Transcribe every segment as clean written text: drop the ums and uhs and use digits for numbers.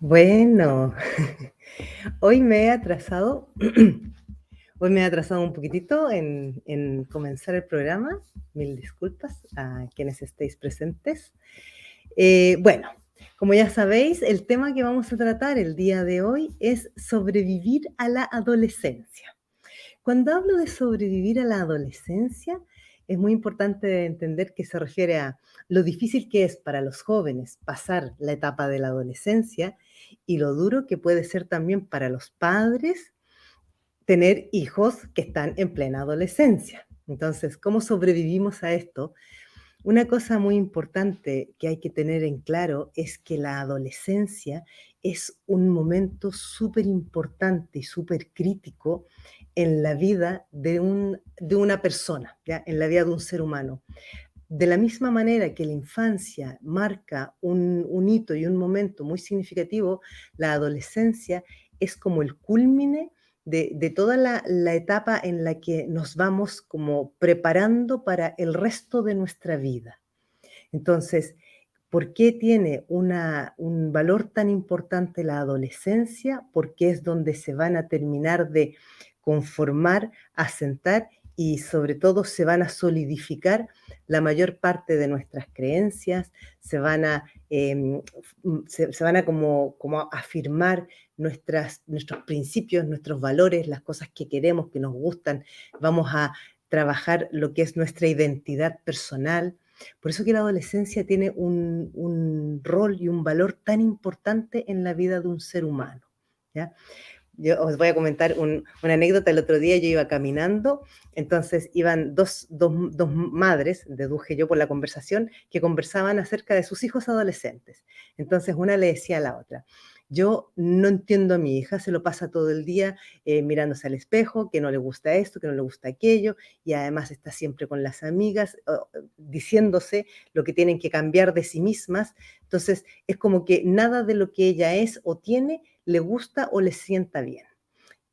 Bueno, hoy me he atrasado, hoy me he atrasado un poquitito en comenzar el programa. Mil disculpas a quienes estéis presentes. Bueno, como ya sabéis, el tema que vamos a tratar el día de hoy es sobrevivir a la adolescencia. Cuando hablo de sobrevivir a la adolescencia, es muy importante entender que se refiere a lo difícil que es para los jóvenes pasar la etapa de la adolescencia y lo duro que puede ser también para los padres tener hijos que están en plena adolescencia. Entonces, ¿cómo sobrevivimos a esto? Una cosa muy importante que hay que tener en claro es que la adolescencia es un momento súper importante y súper crítico en la vida de una persona, ¿ya? En la vida de un ser humano. De la misma manera que la infancia marca un hito y un momento muy significativo, la adolescencia es como el cúlmine de toda la etapa en la que nos vamos como preparando para el resto de nuestra vida. Entonces, ¿por qué tiene un valor tan importante la adolescencia? Porque es donde se van a terminar de conformar, asentar y sobre todo se van a solidificar la mayor parte de nuestras creencias, se van a como afirmar nuestros principios, nuestros valores, las cosas que queremos, que nos gustan. Vamos a trabajar lo que es nuestra identidad personal. Por eso que la adolescencia tiene un rol y un valor tan importante en la vida de un ser humano, ¿ya? Yo os voy a comentar una anécdota. El otro día yo iba caminando, entonces iban dos madres, deduje yo por la conversación, que conversaban acerca de sus hijos adolescentes. Entonces una le decía a la otra, yo no entiendo a mi hija, se lo pasa todo el día mirándose al espejo, que no le gusta esto, que no le gusta aquello, y además está siempre con las amigas, diciéndose lo que tienen que cambiar de sí mismas. Entonces es como que nada de lo que ella es o tiene le gusta o le sienta bien.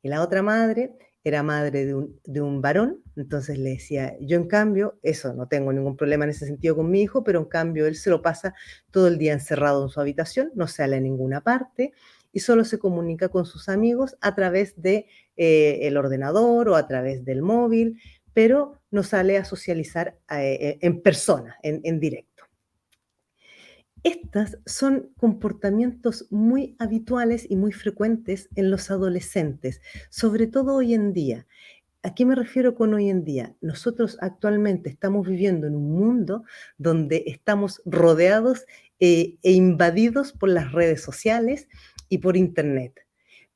Y la otra madre era madre de un varón, entonces le decía, yo en cambio, eso, no tengo ningún problema en ese sentido con mi hijo, pero en cambio él se lo pasa todo el día encerrado en su habitación, no sale a ninguna parte y solo se comunica con sus amigos a través de el ordenador o a través del móvil, pero no sale a socializar en persona, en directo. Estas son comportamientos muy habituales y muy frecuentes en los adolescentes, sobre todo hoy en día. ¿A qué me refiero con hoy en día? Nosotros actualmente estamos viviendo en un mundo donde estamos rodeados e invadidos por las redes sociales y por Internet.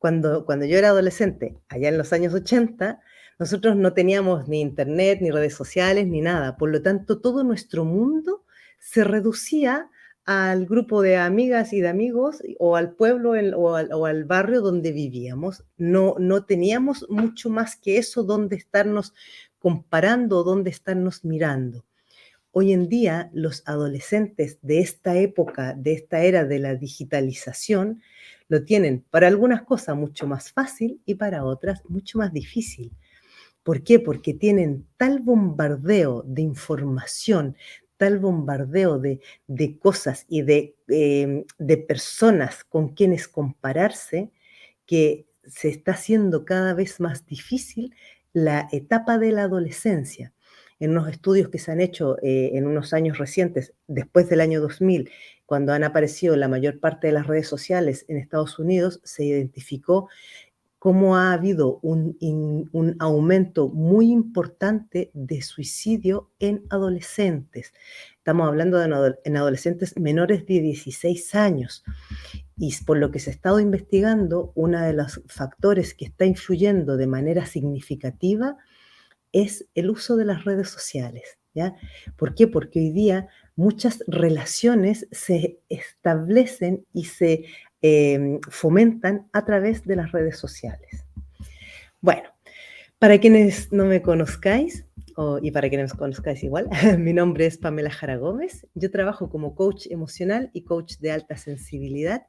Cuando yo era adolescente, allá en los años 80, nosotros no teníamos ni Internet, ni redes sociales, ni nada. Por lo tanto, todo nuestro mundo se reducía al grupo de amigas y de amigos o al pueblo o al barrio donde vivíamos. No teníamos mucho más que eso donde estarnos comparando, donde estarnos mirando. Hoy en día, los adolescentes de esta época, de esta era de la digitalización, lo tienen para algunas cosas mucho más fácil y para otras mucho más difícil. ¿Por qué? Porque tienen tal bombardeo de información, tal bombardeo de cosas y de personas con quienes compararse, que se está haciendo cada vez más difícil la etapa de la adolescencia. En unos estudios que se han hecho en unos años recientes, después del año 2000, cuando han aparecido la mayor parte de las redes sociales en Estados Unidos, se identificó cómo ha habido un aumento muy importante de suicidio en adolescentes. Estamos hablando en adolescentes menores de 16 años. Y por lo que se ha estado investigando, uno de los factores que está influyendo de manera significativa es el uso de las redes sociales, ¿ya? ¿Por qué? Porque hoy día muchas relaciones se establecen y se fomentan a través de las redes sociales. Bueno, para quienes no me conozcáis, y para quienes me conozcáis igual, mi nombre es Pamela Jara Gómez. Yo trabajo como coach emocional y coach de alta sensibilidad.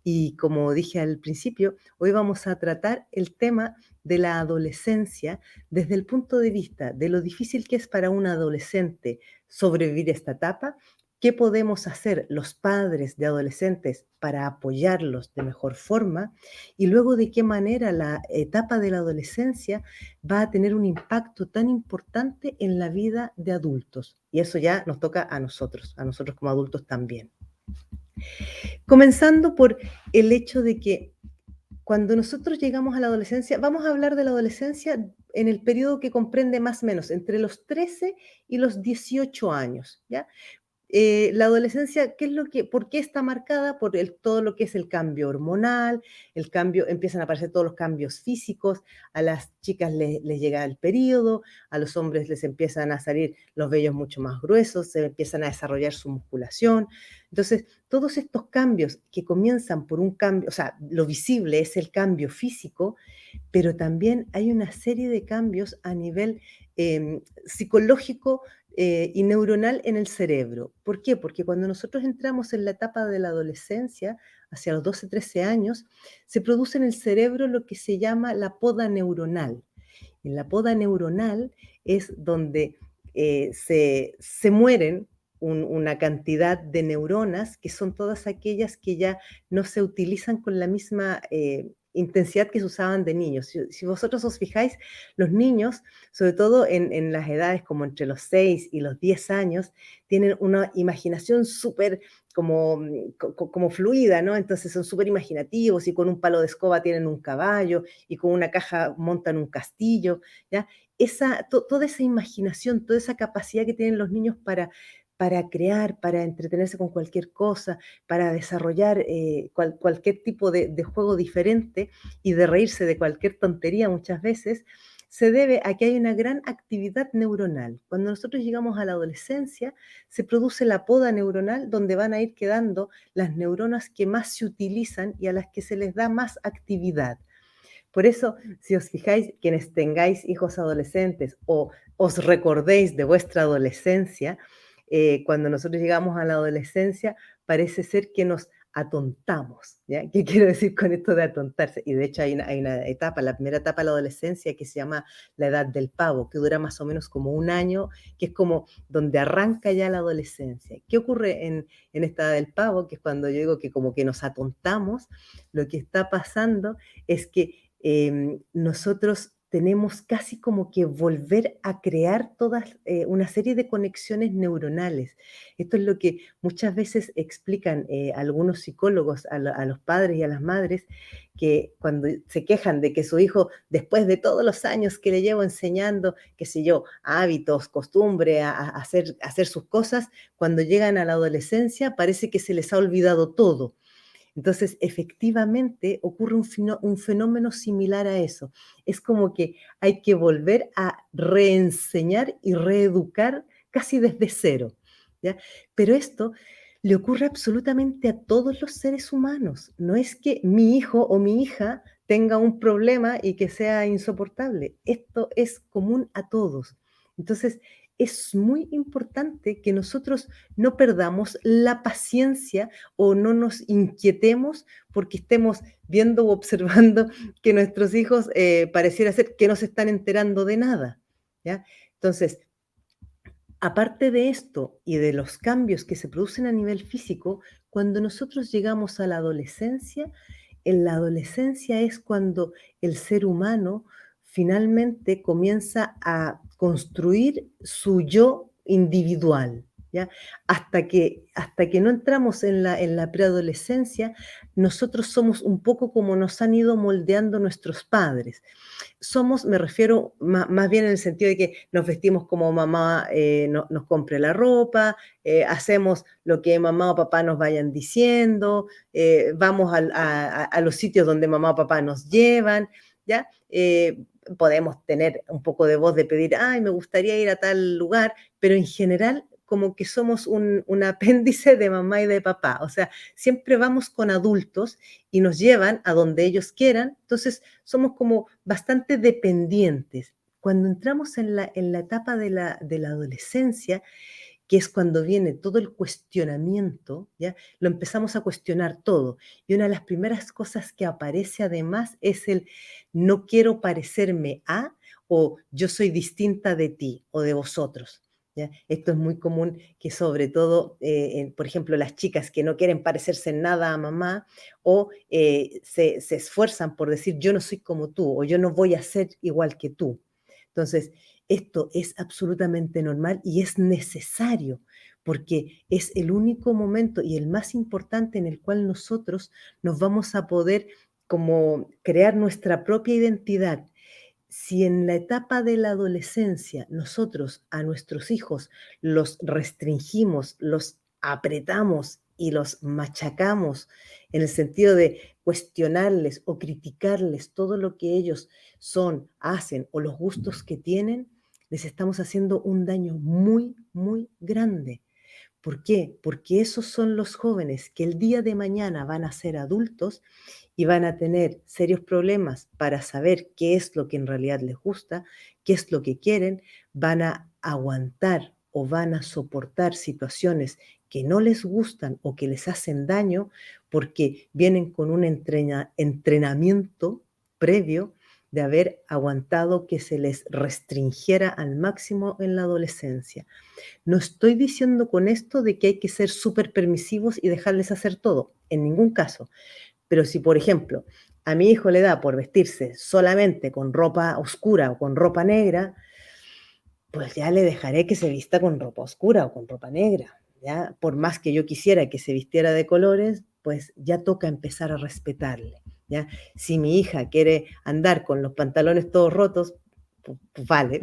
Y como dije al principio, hoy vamos a tratar el tema de la adolescencia desde el punto de vista de lo difícil que es para un adolescente sobrevivir esta etapa, qué podemos hacer los padres de adolescentes para apoyarlos de mejor forma y luego de qué manera la etapa de la adolescencia va a tener un impacto tan importante en la vida de adultos. Y eso ya nos toca a nosotros como adultos también. Comenzando por el hecho de que cuando nosotros llegamos a la adolescencia, vamos a hablar de la adolescencia en el periodo que comprende más o menos entre los 13 y los 18 años, ¿ya? La adolescencia, ¿por qué está marcada? Por todo lo que es el cambio hormonal, empiezan a aparecer todos los cambios físicos, a las chicas les llega el periodo, a los hombres les empiezan a salir los vellos mucho más gruesos, se empiezan a desarrollar su musculación. Entonces, todos estos cambios que comienzan por un cambio, o sea, lo visible es el cambio físico, pero también hay una serie de cambios a nivel psicológico y neuronal en el cerebro. ¿Por qué? Porque cuando nosotros entramos en la etapa de la adolescencia, hacia los 12, 13 años, se produce en el cerebro lo que se llama la poda neuronal. En la poda neuronal es donde se mueren una cantidad de neuronas que son todas aquellas que ya no se utilizan con la misma intensidad que se usaban de niños. Si vosotros os fijáis, los niños, sobre todo en las edades como entre los 6 y los 10 años, tienen una imaginación súper como fluida, ¿no? Entonces son súper imaginativos y con un palo de escoba tienen un caballo y con una caja montan un castillo, ¿ya? Toda esa imaginación, toda esa capacidad que tienen los niños para crear, para entretenerse con cualquier cosa, para desarrollar cualquier tipo de juego diferente y de reírse de cualquier tontería muchas veces, se debe a que hay una gran actividad neuronal. Cuando nosotros llegamos a la adolescencia, se produce la poda neuronal donde van a ir quedando las neuronas que más se utilizan y a las que se les da más actividad. Por eso, si os fijáis, quienes tengáis hijos adolescentes o os recordéis de vuestra adolescencia, cuando nosotros llegamos a la adolescencia, parece ser que nos atontamos, ¿ya? ¿Qué quiero decir con esto de atontarse? Y de hecho hay una etapa, la primera etapa de la adolescencia que se llama la edad del pavo, que dura más o menos como un año, que es como donde arranca ya la adolescencia. ¿Qué ocurre en esta edad del pavo? Que es cuando yo digo que como que nos atontamos, lo que está pasando es que nosotros tenemos casi como que volver a crear todas una serie de conexiones neuronales. Esto es lo que muchas veces explican algunos psicólogos a los padres y a las madres, que cuando se quejan de que su hijo, después de todos los años que le llevo enseñando, qué sé yo, hábitos, costumbre, a hacer sus cosas, cuando llegan a la adolescencia parece que se les ha olvidado todo. Entonces, efectivamente, ocurre un fenómeno similar a eso. Es como que hay que volver a reenseñar y reeducar casi desde cero, ¿ya? Pero esto le ocurre absolutamente a todos los seres humanos. No es que mi hijo o mi hija tenga un problema y que sea insoportable. Esto es común a todos. Entonces, es muy importante que nosotros no perdamos la paciencia o no nos inquietemos porque estemos viendo o observando que nuestros hijos pareciera ser que no se están enterando de nada, ¿ya? Entonces, aparte de esto y de los cambios que se producen a nivel físico, cuando nosotros llegamos a la adolescencia, en la adolescencia es cuando el ser humano finalmente comienza a construir su yo individual, ¿ya? Hasta que no entramos en la preadolescencia, nosotros somos un poco como nos han ido moldeando nuestros padres. Me refiero más bien en el sentido de que nos vestimos como mamá nos compre la ropa, hacemos lo que mamá o papá nos vayan diciendo, vamos a los sitios donde mamá o papá nos llevan, ¿ya? Podemos tener un poco de voz de pedir, ay, me gustaría ir a tal lugar, pero en general como que somos un apéndice de mamá y de papá, o sea, siempre vamos con adultos y nos llevan a donde ellos quieran, entonces somos como bastante dependientes. Cuando entramos en la etapa de la adolescencia, que es cuando viene todo el cuestionamiento, ¿ya? Lo empezamos a cuestionar todo. Y una de las primeras cosas que aparece además es el no quiero parecerme a o yo soy distinta de ti o de vosotros. ¿Ya? Esto es muy común que sobre todo, por ejemplo, las chicas que no quieren parecerse en nada a mamá o se esfuerzan por decir yo no soy como tú o yo no voy a ser igual que tú. Entonces, esto es absolutamente normal y es necesario porque es el único momento y el más importante en el cual nosotros nos vamos a poder como crear nuestra propia identidad. Si en la etapa de la adolescencia nosotros a nuestros hijos los restringimos, los apretamos y los machacamos en el sentido de cuestionarles o criticarles todo lo que ellos son, hacen o los gustos que tienen, les estamos haciendo un daño muy, muy grande. ¿Por qué? Porque esos son los jóvenes que el día de mañana van a ser adultos y van a tener serios problemas para saber qué es lo que en realidad les gusta, qué es lo que quieren, van a aguantar o van a soportar situaciones que no les gustan o que les hacen daño porque vienen con un entrenamiento previo de haber aguantado que se les restringiera al máximo en la adolescencia. No estoy diciendo con esto de que hay que ser súper permisivos y dejarles hacer todo, en ningún caso. Pero si, por ejemplo, a mi hijo le da por vestirse solamente con ropa oscura o con ropa negra, pues ya le dejaré que se vista con ropa oscura o con ropa negra, ¿ya? Por más que yo quisiera que se vistiera de colores, pues ya toca empezar a respetarle, ¿ya? Si mi hija quiere andar con los pantalones todos rotos, pues vale,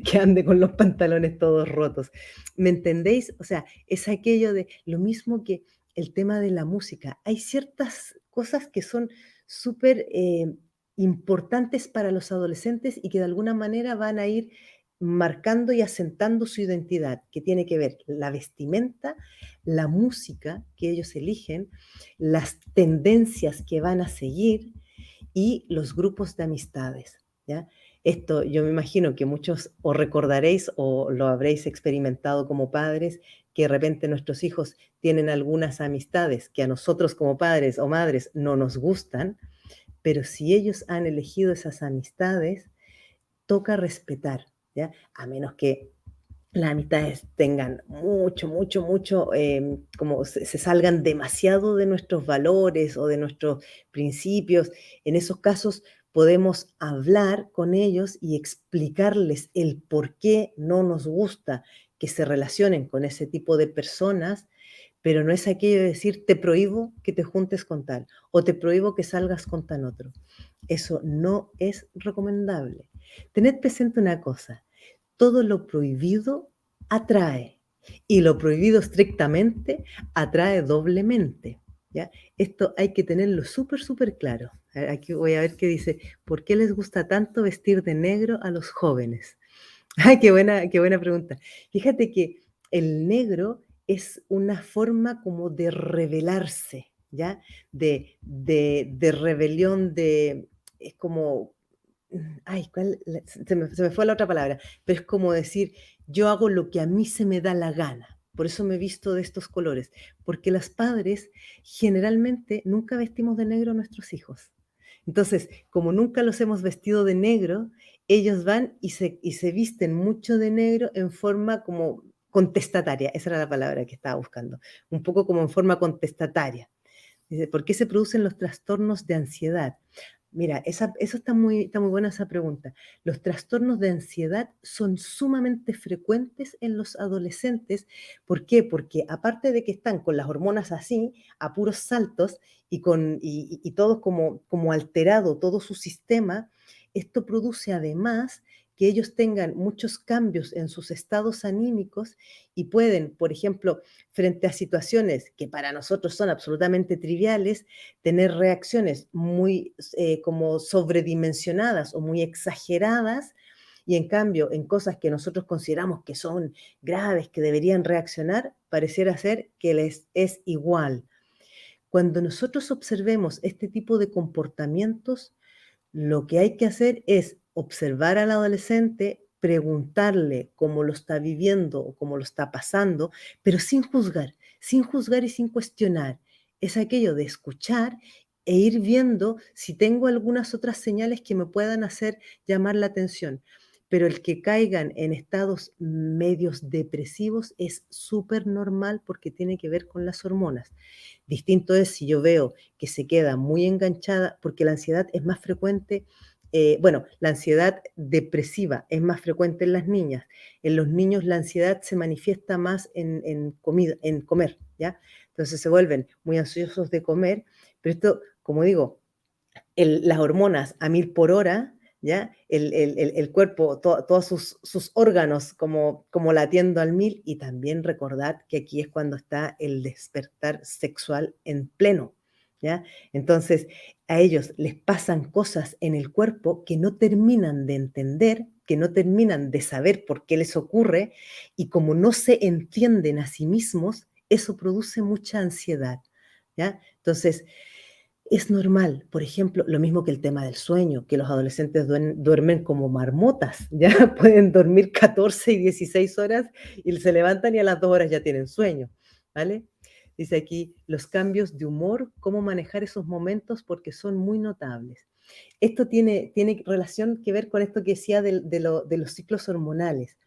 que ande con los pantalones todos rotos. ¿Me entendéis? O sea, es aquello de lo mismo que el tema de la música. Hay ciertas cosas que son súper importantes para los adolescentes y que de alguna manera van a ir marcando y asentando su identidad, que tiene que ver la vestimenta, la música que ellos eligen, las tendencias que van a seguir y los grupos de amistades, ¿ya? Esto yo me imagino que muchos o recordaréis o lo habréis experimentado como padres, que de repente nuestros hijos tienen algunas amistades que a nosotros como padres o madres no nos gustan, pero si ellos han elegido esas amistades, toca respetar, ¿ya? A menos que las amistades tengan mucho, mucho, mucho, como se salgan demasiado de nuestros valores o de nuestros principios. En esos casos podemos hablar con ellos y explicarles el por qué no nos gusta que se relacionen con ese tipo de personas, pero no es aquello de decir te prohíbo que te juntes con tal o te prohíbo que salgas con tan otro. Eso no es recomendable. Tened presente una cosa, todo lo prohibido atrae y lo prohibido estrictamente atrae doblemente, ¿ya? Esto hay que tenerlo súper, súper claro. Aquí voy a ver qué dice, ¿por qué les gusta tanto vestir de negro a los jóvenes? Ay, qué buena pregunta. Fíjate que el negro es una forma como de rebelarse, ¿ya? De rebelión, es como, ay, se me fue la otra palabra, pero es como decir, yo hago lo que a mí se me da la gana. Por eso me he visto de estos colores, porque las padres generalmente nunca vestimos de negro a nuestros hijos. Entonces, como nunca los hemos vestido de negro, ellos van y se visten mucho de negro en forma como contestataria, esa era la palabra que estaba buscando, un poco como en forma contestataria. Dice, ¿por qué se producen los trastornos de ansiedad? Mira, eso está muy buena esa pregunta. Los trastornos de ansiedad son sumamente frecuentes en los adolescentes. ¿Por qué? Porque aparte de que están con las hormonas así, a puros saltos y todo como alterado, todo su sistema, esto produce además que ellos tengan muchos cambios en sus estados anímicos y pueden, por ejemplo, frente a situaciones que para nosotros son absolutamente triviales, tener reacciones muy como sobredimensionadas o muy exageradas, y en cambio en cosas que nosotros consideramos que son graves, que deberían reaccionar, pareciera ser que les es igual. Cuando nosotros observemos este tipo de comportamientos, lo que hay que hacer es observar al adolescente, preguntarle cómo lo está viviendo o cómo lo está pasando, pero sin juzgar y sin cuestionar. Es aquello de escuchar e ir viendo si tengo algunas otras señales que me puedan hacer llamar la atención. pero el que caigan en estados medios depresivos es súper normal porque tiene que ver con las hormonas. Distinto es si yo veo que se queda muy enganchada, porque la ansiedad es más frecuente, bueno, la ansiedad depresiva es más frecuente en las niñas. En los niños la ansiedad se manifiesta más en comida, en comer, ¿ya? Entonces se vuelven muy ansiosos de comer, pero esto, como digo, las hormonas a 1000 por hora, ¿ya? El cuerpo, todos sus órganos como latiendo al 1000, y también recordad que aquí es cuando está el despertar sexual en pleno, ¿ya? Entonces, a ellos les pasan cosas en el cuerpo que no terminan de entender, que no terminan de saber por qué les ocurre, y como no se entienden a sí mismos, eso produce mucha ansiedad, ¿ya? Entonces, es normal, por ejemplo, lo mismo que el tema del sueño, que los adolescentes duermen como marmotas, ya pueden dormir 14 y 16 horas y se levantan y a las 2 horas ya tienen sueño, ¿vale? Dice aquí, los cambios de humor, cómo manejar esos momentos porque son muy notables. Esto tiene relación que ver con esto que decía de los ciclos hormonales.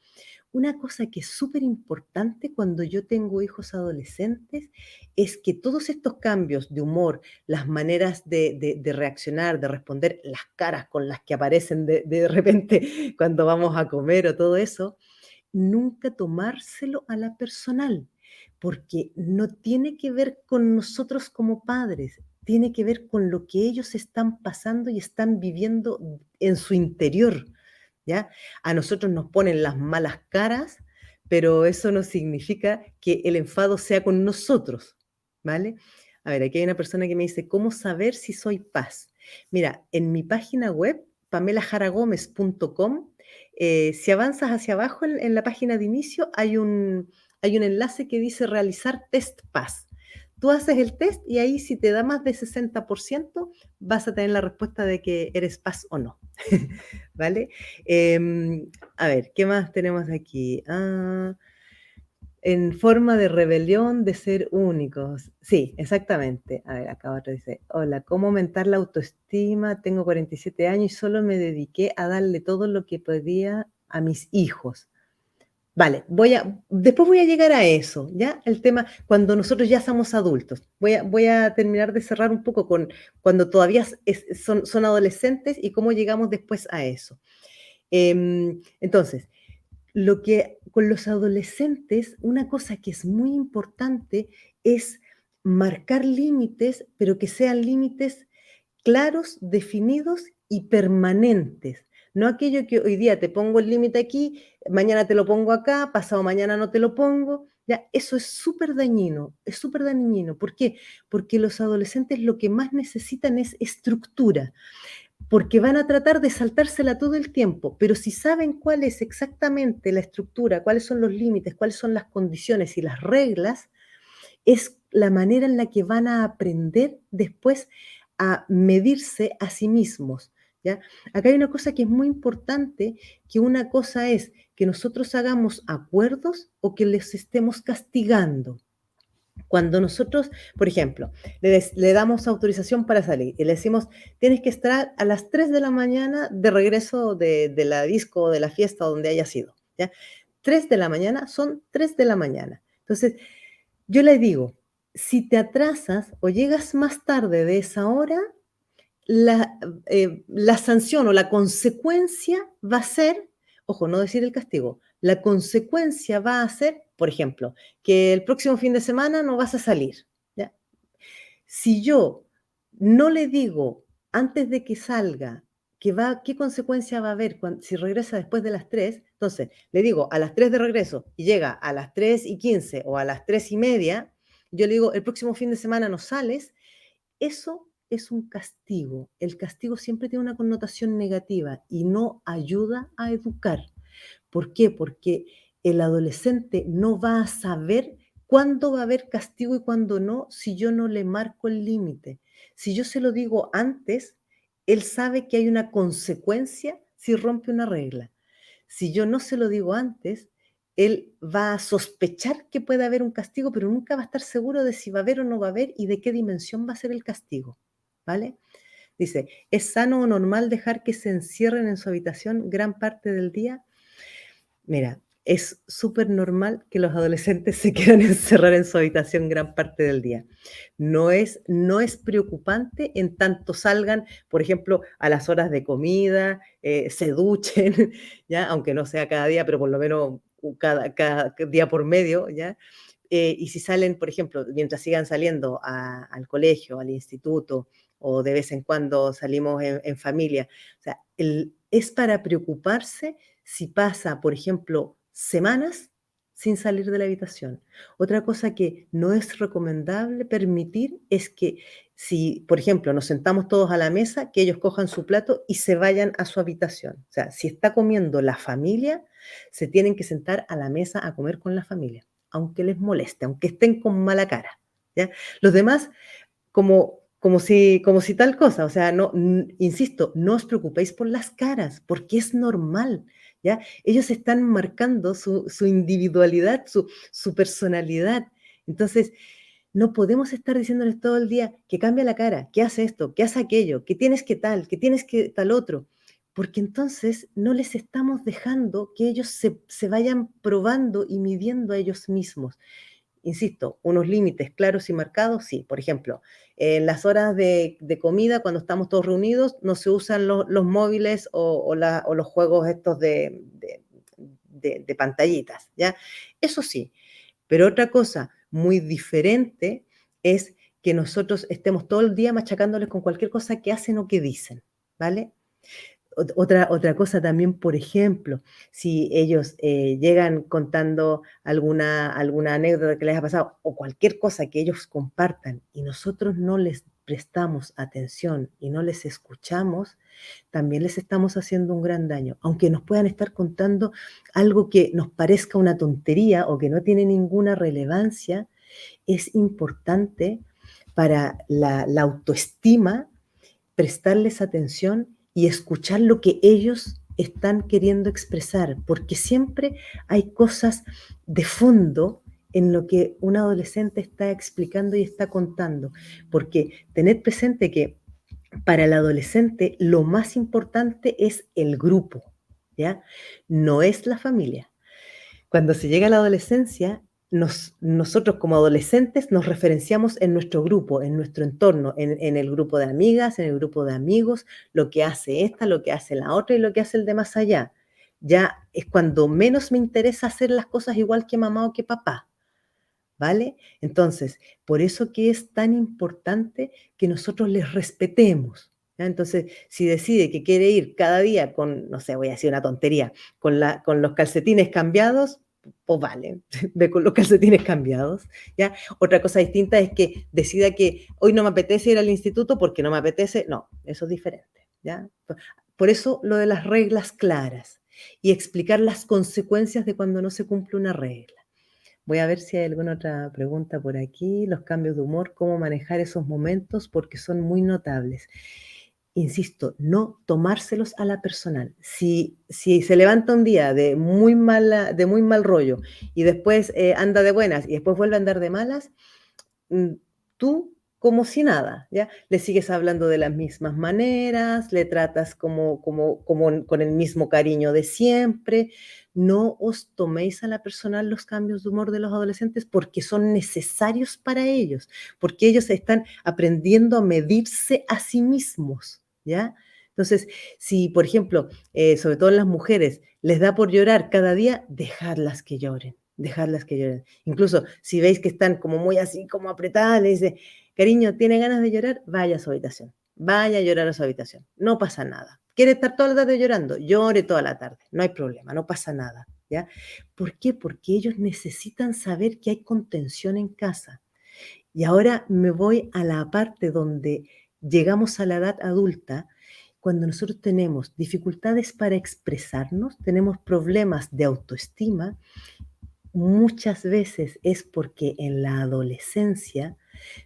Una cosa que es súper importante cuando yo tengo hijos adolescentes es que todos estos cambios de humor, las maneras de reaccionar, de responder, las caras con las que aparecen de repente cuando vamos a comer o todo eso, nunca tomárselo a la personal, porque no tiene que ver con nosotros como padres, tiene que ver con lo que ellos están pasando y están viviendo en su interior, ¿ya? A nosotros nos ponen las malas caras, pero eso no significa que el enfado sea con nosotros, ¿vale? A ver, aquí hay una persona que me dice, ¿cómo saber si soy paz? Mira, en mi página web, pamelajaragomez.com, si avanzas hacia abajo en la página de inicio, hay un enlace que dice realizar test paz. Tú haces el test y ahí si te da más de 60% vas a tener la respuesta de que eres paz o no. ¿Vale? A ver, ¿qué más tenemos aquí? En forma de rebelión de ser únicos. Sí, exactamente. A ver, acá otro dice, hola, ¿cómo aumentar la autoestima? Tengo 47 años y solo me dediqué a darle todo lo que podía a mis hijos. Vale, después voy a llegar a eso, ¿ya? El tema, cuando nosotros ya somos adultos. Voy a terminar de cerrar un poco con cuando todavía son adolescentes y cómo llegamos después a eso. Entonces, lo que con los adolescentes, una cosa que es muy importante es marcar límites, pero que sean límites claros, definidos y permanentes. No aquello que hoy día te pongo el límite aquí, mañana te lo pongo acá, pasado mañana no te lo pongo. Ya, eso es súper dañino, es súper dañino. ¿Por qué? Porque los adolescentes lo que más necesitan es estructura, porque van a tratar de saltársela todo el tiempo, pero si saben cuál es exactamente la estructura, cuáles son los límites, cuáles son las condiciones y las reglas, es la manera en la que van a aprender después a medirse a sí mismos, ¿ya? Acá hay una cosa que es muy importante, que una cosa es que nosotros hagamos acuerdos o que les estemos castigando. Cuando nosotros, por ejemplo, le damos autorización para salir y le decimos, tienes que estar a las 3 de la mañana de regreso de la disco o de la fiesta o donde haya sido, ¿ya? 3 de la mañana son 3 de la mañana. Entonces, yo le digo, si te atrasas o llegas más tarde de esa hora, la sanción o la consecuencia va a ser, ojo, no decir el castigo, la consecuencia va a ser, por ejemplo, que el próximo fin de semana no vas a salir, ¿ya? Si yo no le digo antes de que salga qué consecuencia va a haber si regresa después de las 3, entonces le digo a las 3 de regreso y llega a las 3:15 o a las 3:30, yo le digo, el próximo fin de semana no sales, eso es un castigo. El castigo siempre tiene una connotación negativa y no ayuda a educar. ¿Por qué? Porque el adolescente no va a saber cuándo va a haber castigo y cuándo no si yo no le marco el límite. Si yo se lo digo antes, él sabe que hay una consecuencia si rompe una regla. Si yo no se lo digo antes, él va a sospechar que puede haber un castigo, pero nunca va a estar seguro de si va a haber o no va a haber y de qué dimensión va a ser el castigo, ¿vale? Dice, ¿es sano o normal dejar que se encierren en su habitación gran parte del día? Mira, es súper normal que los adolescentes se quieran encerrar en su habitación gran parte del día. No es preocupante en tanto salgan, por ejemplo, a las horas de comida, se duchen, ¿ya? Aunque no sea cada día, pero por lo menos cada día por medio, ¿ya? Y si salen, por ejemplo, mientras sigan saliendo al colegio, al instituto, o de vez en cuando salimos en familia, o sea, es para preocuparse si pasa, por ejemplo, semanas sin salir de la habitación. Otra cosa que no es recomendable permitir es que si, por ejemplo, nos sentamos todos a la mesa, que ellos cojan su plato y se vayan a su habitación. O sea, si está comiendo la familia, se tienen que sentar a la mesa a comer con la familia, aunque les moleste, aunque estén con mala cara, ¿ya? Los demás como si tal cosa, o sea, no, insisto, no os preocupéis por las caras, porque es normal, ¿ya? Ellos están marcando su individualidad, su personalidad. Entonces, no podemos estar diciéndoles todo el día que cambia la cara, que hace esto, que hace aquello, que tienes que tal otro, porque entonces no les estamos dejando que ellos se vayan probando y midiendo a ellos mismos. Insisto, unos límites claros y marcados, sí. Por ejemplo, en las horas de comida, cuando estamos todos reunidos, no se usan los móviles o los juegos estos de pantallitas, ¿ya? Eso sí, pero otra cosa muy diferente es que nosotros estemos todo el día machacándoles con cualquier cosa que hacen o que dicen, ¿vale? Otra cosa también, por ejemplo, si ellos llegan contando alguna anécdota que les ha pasado o cualquier cosa que ellos compartan y nosotros no les prestamos atención y no les escuchamos, también les estamos haciendo un gran daño. Aunque nos puedan estar contando algo que nos parezca una tontería o que no tiene ninguna relevancia, es importante para la autoestima prestarles atención y escuchar lo que ellos están queriendo expresar, porque siempre hay cosas de fondo en lo que un adolescente está explicando y está contando, porque tener presente que para el adolescente lo más importante es el grupo, ¿ya? No es la familia. Cuando se llega a la adolescencia, nosotros como adolescentes nos referenciamos en nuestro grupo, en nuestro entorno, en el grupo de amigas, en el grupo de amigos, lo que hace esta, lo que hace la otra y lo que hace el de más allá. Ya es cuando menos me interesa hacer las cosas igual que mamá o que papá, ¿vale? Entonces, por eso que es tan importante que nosotros les respetemos, ¿ya? Entonces, si decide que quiere ir cada día con, no sé, voy a decir una tontería, con los calcetines cambiados, pues vale, ve con los calcetines cambiados, ¿ya? Otra cosa distinta es que decida que hoy no me apetece ir al instituto porque no me apetece, no, eso es diferente, ¿ya? Por eso lo de las reglas claras y explicar las consecuencias de cuando no se cumple una regla. Voy a ver si hay alguna otra pregunta por aquí. Los cambios de humor, cómo manejar esos momentos, porque son muy notables. Insisto, no tomárselos a la personal. Si se levanta un día de muy mal rollo y después anda de buenas y después vuelve a andar de malas, mm, tú como si nada, ¿ya? Le sigues hablando de las mismas maneras, le tratas como con el mismo cariño de siempre. No os toméis a la personal los cambios de humor de los adolescentes porque son necesarios para ellos, porque ellos están aprendiendo a medirse a sí mismos, ¿ya? Entonces, si, por ejemplo, sobre todo en las mujeres, les da por llorar cada día, dejadlas que lloren, dejadlas que lloren. Incluso si veis que están como muy así, como apretadas, le dice, cariño, ¿tiene ganas de llorar? Vaya a su habitación, vaya a llorar a su habitación, no pasa nada. ¿Quiere estar toda la tarde llorando? Llore toda la tarde, no hay problema, no pasa nada, ¿ya? ¿Por qué? Porque ellos necesitan saber que hay contención en casa. Y ahora me voy a la parte donde llegamos a la edad adulta, cuando nosotros tenemos dificultades para expresarnos, tenemos problemas de autoestima, muchas veces es porque en la adolescencia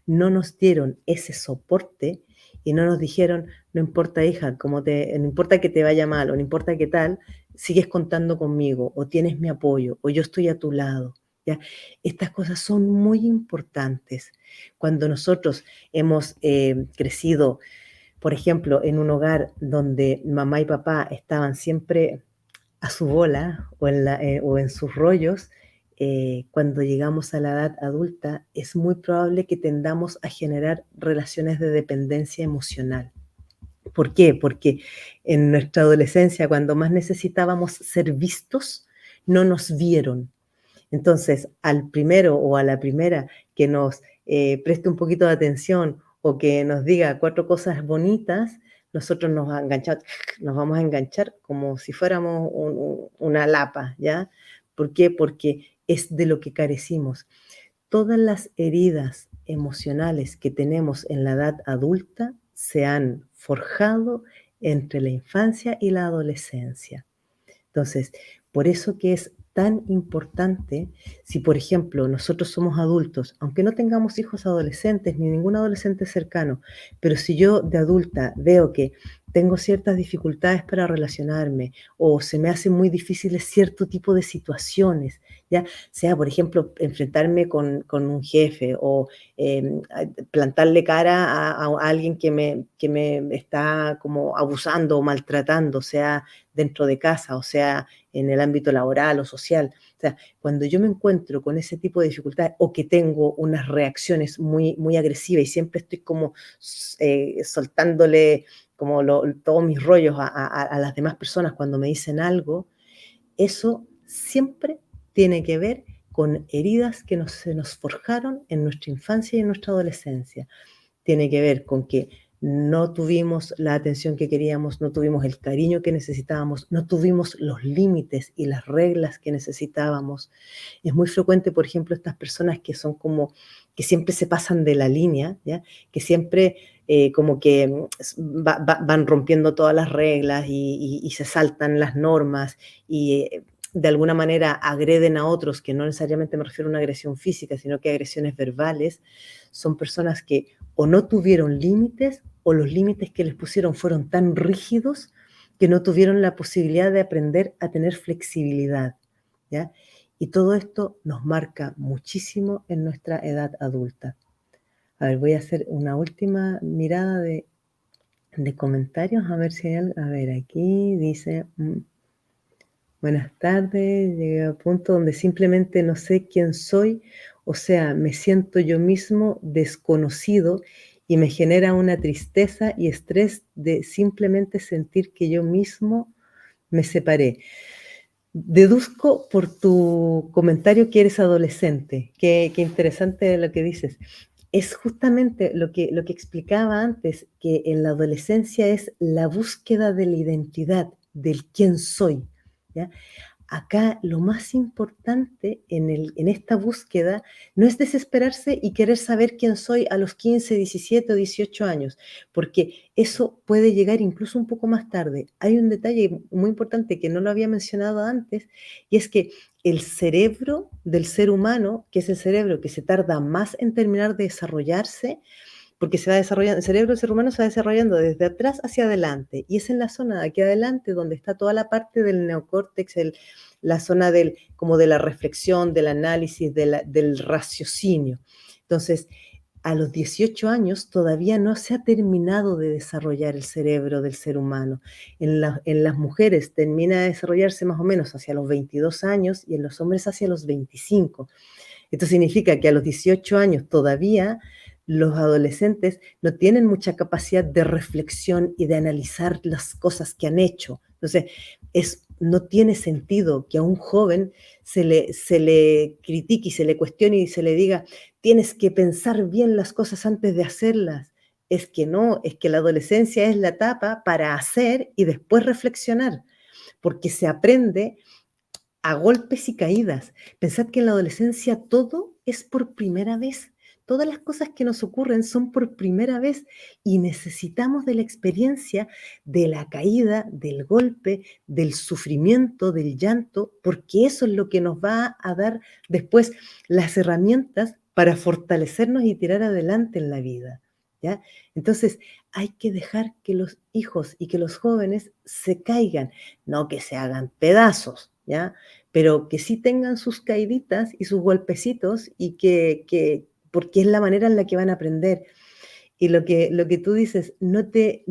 no nos dieron ese soporte y no nos dijeron, no importa hija, no importa que te vaya mal o no importa qué tal, sigues contando conmigo o tienes mi apoyo o yo estoy a tu lado. ¿Ya? Estas cosas son muy importantes. Cuando nosotros hemos crecido Por ejemplo, en un hogar donde mamá y papá estaban siempre a su bola o en sus rollos, cuando llegamos a la edad adulta, es muy probable que tendamos a generar relaciones de dependencia emocional. ¿Por qué? Porque en nuestra adolescencia, cuando más necesitábamos ser vistos, no nos vieron. Entonces, al primero o a la primera que nos preste un poquito de atención o que nos diga cuatro cosas bonitas, nosotros nos vamos a enganchar como si fuéramos una lapa, ¿ya? ¿Por qué? Porque es de lo que carecimos. Todas las heridas emocionales que tenemos en la edad adulta se han forjado entre la infancia y la adolescencia. Entonces, por eso que es tan importante, si por ejemplo nosotros somos adultos, aunque no tengamos hijos adolescentes ni ningún adolescente cercano, pero si yo de adulta veo que tengo ciertas dificultades para relacionarme o se me hacen muy difíciles cierto tipo de situaciones, ya sea por ejemplo enfrentarme con un jefe o plantarle cara a alguien que me está como abusando o maltratando, sea dentro de casa, o sea, en el ámbito laboral o social. O sea, cuando yo me encuentro con ese tipo de dificultades o que tengo unas reacciones muy, muy agresivas y siempre estoy como soltándole como todos mis rollos a las demás personas cuando me dicen algo, eso siempre tiene que ver con heridas que se nos forjaron en nuestra infancia y en nuestra adolescencia. Tiene que ver con que no tuvimos la atención que queríamos, no tuvimos el cariño que necesitábamos, no tuvimos los límites y las reglas que necesitábamos. Es muy frecuente, por ejemplo, estas personas que son como que siempre se pasan de la línea, ¿ya? Que siempre como que van rompiendo todas las reglas y se saltan las normas y de alguna manera agreden a otros, que no necesariamente me refiero a una agresión física, sino que agresiones verbales, son personas que o no tuvieron límites o los límites que les pusieron fueron tan rígidos que no tuvieron la posibilidad de aprender a tener flexibilidad, ¿ya? Y todo esto nos marca muchísimo en nuestra edad adulta. A ver, voy a hacer una última mirada de comentarios, a ver si hay algo. A ver, aquí dice, buenas tardes, llegué a un punto donde simplemente no sé quién soy, o sea, me siento yo mismo desconocido y me genera una tristeza y estrés de simplemente sentir que yo mismo me separé. Deduzco por tu comentario que eres adolescente. Qué interesante lo que dices. Es justamente lo que explicaba antes, que en la adolescencia es la búsqueda de la identidad, del quién soy, ¿ya? Acá lo más importante en esta búsqueda no es desesperarse y querer saber quién soy a los 15, 17 o 18 años, porque eso puede llegar incluso un poco más tarde. Hay un detalle muy importante que no lo había mencionado antes, y es que el cerebro del ser humano, que es el cerebro que se tarda más en terminar de desarrollarse, porque se va desarrollando, el cerebro del ser humano se va desarrollando desde atrás hacia adelante, y es en la zona de aquí adelante donde está toda la parte del neocórtex, la zona como de la reflexión, del análisis, del raciocinio. Entonces, a los 18 años todavía no se ha terminado de desarrollar el cerebro del ser humano. En las mujeres termina de desarrollarse más o menos hacia los 22 años y en los hombres hacia los 25. Esto significa que a los 18 años todavía los adolescentes no tienen mucha capacidad de reflexión y de analizar las cosas que han hecho. Entonces, no tiene sentido que a un joven se le critique y se le cuestione y se le diga, tienes que pensar bien las cosas antes de hacerlas. Es que no, es que la adolescencia es la etapa para hacer y después reflexionar, porque se aprende a golpes y caídas. Pensad que en la adolescencia todo es por primera vez. Todas las cosas que nos ocurren son por primera vez y necesitamos de la experiencia, de la caída, del golpe, del sufrimiento, del llanto, porque eso es lo que nos va a dar después las herramientas para fortalecernos y tirar adelante en la vida, ¿ya? Entonces, hay que dejar que los hijos y que los jóvenes se caigan, no que se hagan pedazos, ¿ya? Pero que sí tengan sus caíditas y sus golpecitos y porque es la manera en la que van a aprender. Y lo que tú dices, no te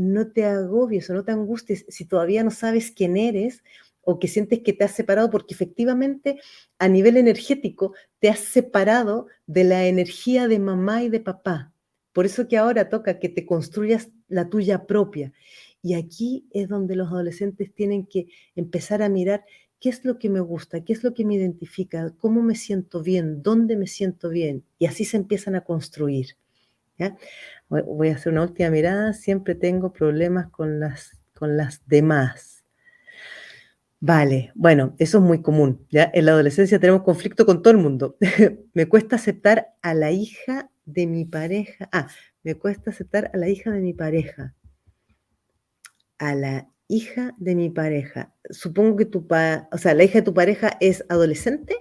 agobies o no te angusties si todavía no sabes quién eres o que sientes que te has separado, porque efectivamente a nivel energético te has separado de la energía de mamá y de papá. Por eso que ahora toca que te construyas la tuya propia. Y aquí es donde los adolescentes tienen que empezar a mirar qué es lo que me gusta, qué es lo que me identifica, cómo me siento bien, dónde me siento bien. Y así se empiezan a construir. ¿Ya? Voy a hacer una última mirada. Siempre tengo problemas con las demás. Vale, bueno, eso es muy común, ¿ya? En la adolescencia tenemos conflicto con todo el mundo. Me cuesta aceptar a la hija de mi pareja. Me cuesta aceptar a la hija de mi pareja. A la hija de mi pareja. Supongo que o sea, la hija de tu pareja es adolescente.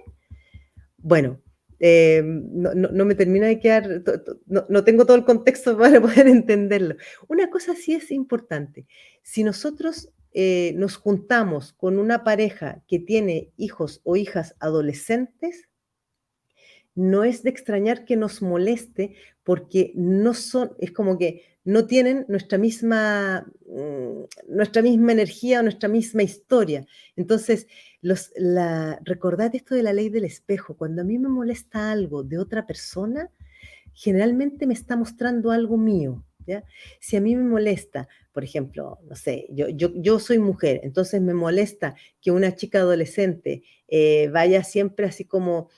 Bueno, no me termina de quedar, no tengo todo el contexto para poder entenderlo. Una cosa sí es importante. Si nosotros nos juntamos con una pareja que tiene hijos o hijas adolescentes, no es de extrañar que nos moleste porque no son, es como que no tienen nuestra misma energía, nuestra misma historia. Entonces, recordad esto de la ley del espejo. Cuando a mí me molesta algo de otra persona, generalmente me está mostrando algo mío, ¿ya? Si a mí me molesta, por ejemplo, no sé, yo soy mujer, entonces me molesta que una chica adolescente vaya siempre así como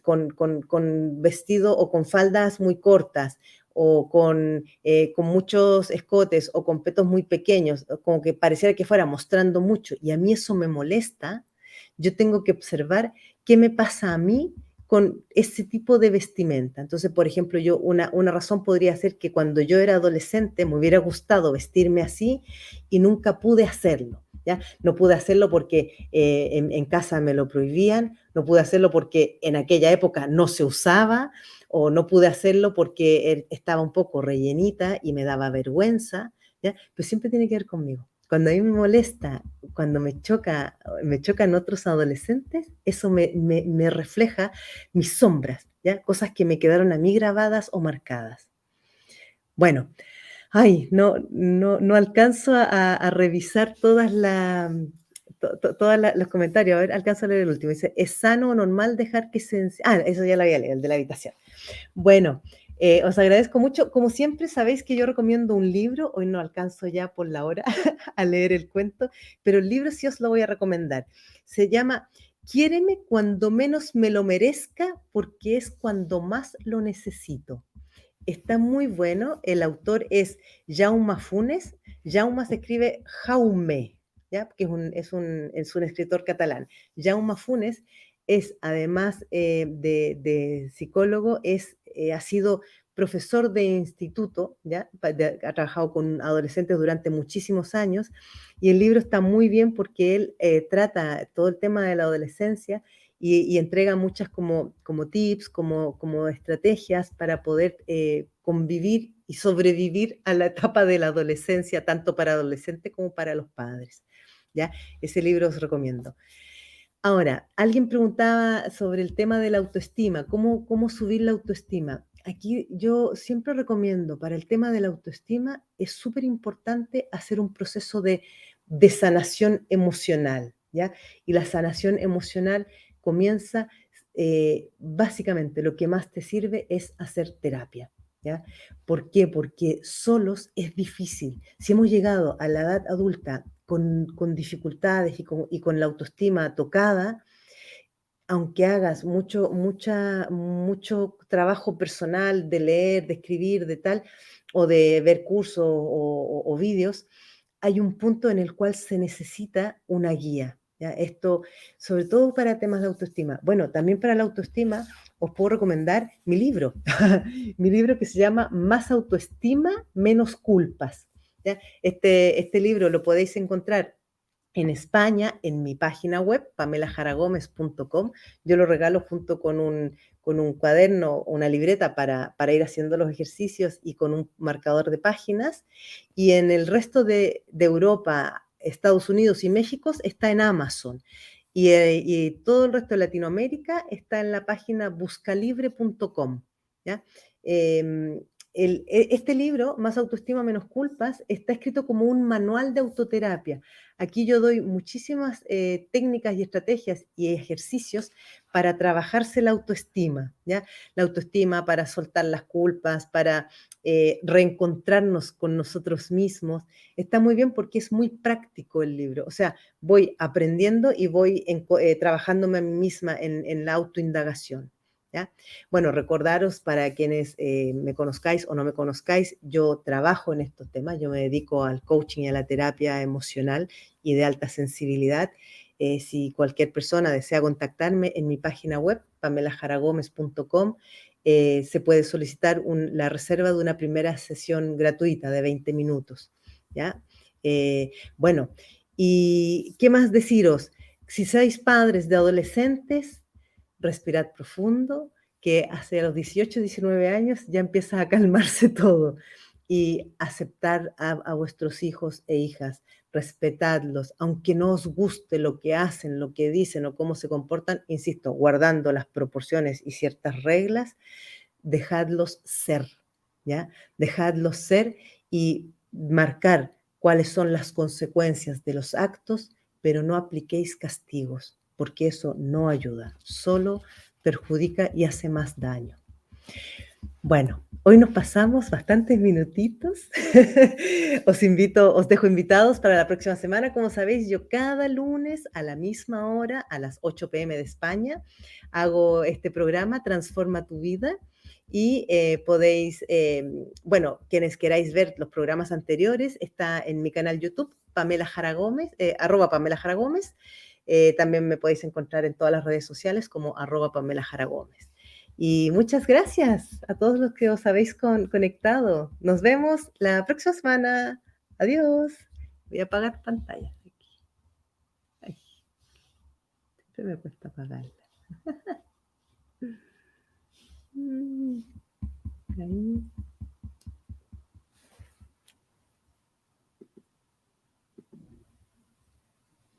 con vestido o con faldas muy cortas o con muchos escotes o con petos muy pequeños, como que pareciera que fuera mostrando mucho, y a mí eso me molesta. Yo tengo que observar qué me pasa a mí con ese tipo de vestimenta. Entonces, por ejemplo, una razón podría ser que cuando yo era adolescente me hubiera gustado vestirme así y nunca pude hacerlo. ¿Ya? No pude hacerlo porque en casa me lo prohibían, no pude hacerlo porque en aquella época no se usaba, o no pude hacerlo porque estaba un poco rellenita y me daba vergüenza, ¿ya? Pero siempre tiene que ver conmigo. Cuando a mí me molesta, cuando me chocan otros adolescentes, eso me refleja mis sombras, ¿ya? Cosas que me quedaron a mí grabadas o marcadas. Bueno, no alcanzo a revisar todos los comentarios. A ver, alcanzo a leer el último. Dice, ¿es sano o normal dejar que se... eso ya lo había leído, el de la habitación. Bueno, os agradezco mucho. Como siempre, sabéis que yo recomiendo un libro. Hoy no alcanzo ya por la hora a leer el cuento, pero el libro sí os lo voy a recomendar. Se llama Quiéreme cuando menos me lo merezca, porque es cuando más lo necesito. Está muy bueno. El autor es Jaume Funes. Jaume se escribe Jaume, ¿ya? Porque es un escritor catalán. Jaume Funes es, además de psicólogo, ha sido profesor de instituto, ¿ya? Ha trabajado con adolescentes durante muchísimos años, y el libro está muy bien porque él trata todo el tema de la adolescencia y entrega muchas como tips, como estrategias para poder convivir y sobrevivir a la etapa de la adolescencia, tanto para adolescentes como para los padres. ¿Ya? Ese libro os recomiendo. Ahora, alguien preguntaba sobre el tema de la autoestima, cómo subir la autoestima. Aquí yo siempre recomiendo, para el tema de la autoestima, es súper importante hacer un proceso de sanación emocional, ¿ya? Y la sanación emocional comienza, básicamente, lo que más te sirve es hacer terapia, ¿ya? ¿Por qué? Porque solos es difícil. Si hemos llegado a la edad adulta con dificultades y con la autoestima tocada, aunque hagas mucho trabajo personal de leer, de escribir, de tal, o de ver cursos o vídeos, hay un punto en el cual se necesita una guía. ¿Ya? Esto, sobre todo para temas de autoestima. Bueno, también para la autoestima os puedo recomendar mi libro, mi libro que se llama Más autoestima, menos culpas. ¿Ya? Este libro lo podéis encontrar en España, en mi página web, pamelajaragomez.com. Yo lo regalo junto con un cuaderno o una libreta para ir haciendo los ejercicios y con un marcador de páginas. Y en el resto de Europa, Estados Unidos y México está en Amazon. Y todo el resto de Latinoamérica está en la página buscalibre.com. ¿Ya? Este libro, Más autoestima, menos culpas, está escrito como un manual de autoterapia. Aquí yo doy muchísimas técnicas y estrategias y ejercicios para trabajarse la autoestima, ¿ya? La autoestima para soltar las culpas, para reencontrarnos con nosotros mismos. Está muy bien porque es muy práctico el libro. O sea, voy aprendiendo y voy trabajándome a mí misma en la autoindagación, ¿ya? Bueno, recordaros para quienes me conozcáis o no me conozcáis, yo trabajo en estos temas, yo me dedico al coaching y a la terapia emocional y de alta sensibilidad. Si cualquier persona desea contactarme en mi página web, pamelajaragomez.com, se puede solicitar la reserva de una primera sesión gratuita de 20 minutos, ¿ya? Bueno, ¿y qué más deciros? Si sois padres de adolescentes, respirad profundo, que hacia los 18, 19 años ya empieza a calmarse todo y aceptar a vuestros hijos e hijas, respetadlos, aunque no os guste lo que hacen, lo que dicen o cómo se comportan, insisto, guardando las proporciones y ciertas reglas, dejadlos ser, ¿ya? Dejadlos ser y marcar cuáles son las consecuencias de los actos, pero no apliquéis castigos, porque eso no ayuda, solo perjudica y hace más daño. Bueno, hoy nos pasamos bastantes minutitos. Os dejo invitados para la próxima semana. Como sabéis, yo cada lunes a la misma hora, a las 8 p.m. de España, hago este programa Transforma tu vida y podéis, bueno, quienes queráis ver los programas anteriores, está en mi canal YouTube, Pamela Jara Gómez, @Pamela Jara Gómez. También me podéis encontrar en todas las redes sociales como @Pamela Jara Gómez. Y muchas gracias a todos los que os habéis conectado. Nos vemos la próxima semana. Adiós. Voy a apagar pantalla. Ay, siempre me cuesta apagarla. Ahí.